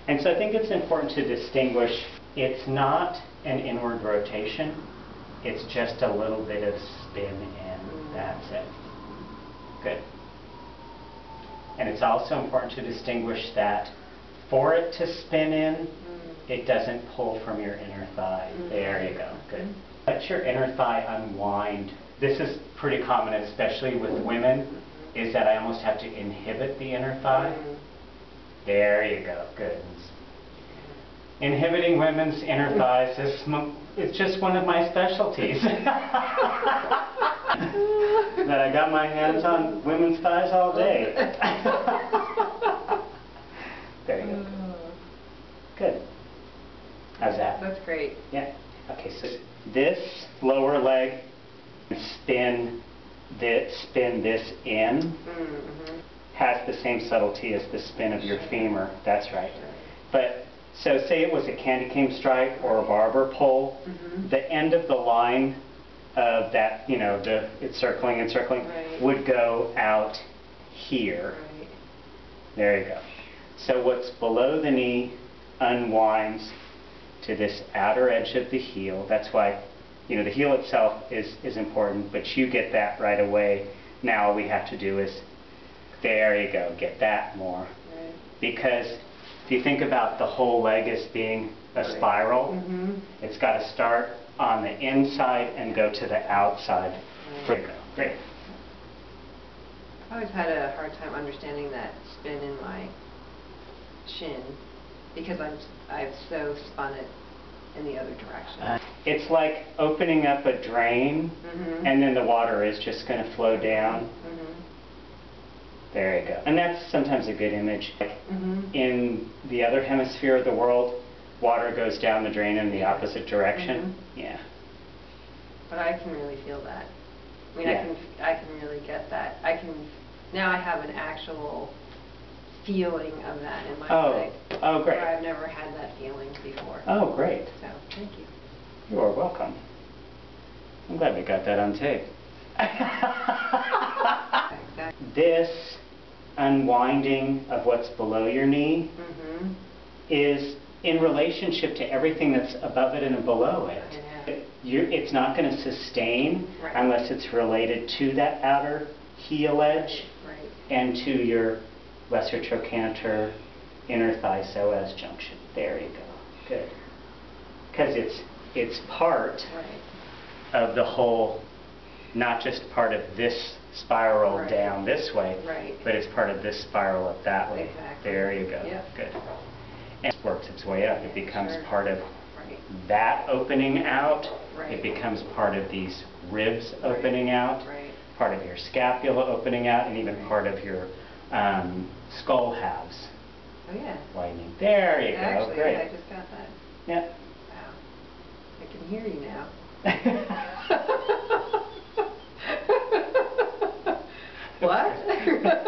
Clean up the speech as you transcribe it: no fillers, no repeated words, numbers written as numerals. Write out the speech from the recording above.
And so I think it's important to distinguish, it's not an inward rotation, it's just a little bit of spin in, that's it. Good. And it's also important to distinguish that for it to spin in, it doesn't pull from your inner thigh. There you go, good. Let your inner thigh unwind. This is pretty common, especially with women, is that I almost have to inhibit the inner thigh. There you go, good. Inhibiting women's inner thighs is just one of my specialties. That I got my hands on women's thighs all day. There you go. Good. How's that? That's great. Yeah. Okay, so this lower leg, spin this in, has the same subtlety as the spin of your femur. That's right. But so say it was a candy cane strike or a barber pole, the end of the line of that, you know, it's circling and circling, would go out here. There you go. So what's below the knee unwinds to this outer edge of the heel. That's why, you know, the heel itself is important, but you get that right away. Now all we have to do is, there you go, get that more. Because if you think about the whole leg as being a spiral, it's got to start on the inside and go to the outside. There you go. Great. I've always had a hard time understanding that spin in my shin because I've so spun it in the other direction. It's like opening up a drain and then the water is just going to flow down. There you go. And that's sometimes a good image. In the other hemisphere of the world, water goes down the drain in the opposite direction. Yeah. But I can really feel that. I mean, I can really get that. Now I have an actual feeling of that in my leg. Oh, great. Where I've never had that feeling before. Oh, great. So, thank you. You are welcome. I'm glad we got that on tape. Exactly. This unwinding of what's below your knee is in relationship to everything that's above it and below it. It's not going to sustain unless it's related to that outer heel edge and to your lesser trochanter, inner thigh psoas junction. There you go. Good. Because it's part of the whole, not just part of this spiral down this way, but it's part of this spiral up that way. There you go. Good. And it works its way up. It becomes part of that opening out. It becomes part of these ribs opening out, part of your scapula opening out, and even part of your skull halves. Oh yeah. Widening. There you go. Actually, great. I just got that. Yeah. Wow. I can hear you now.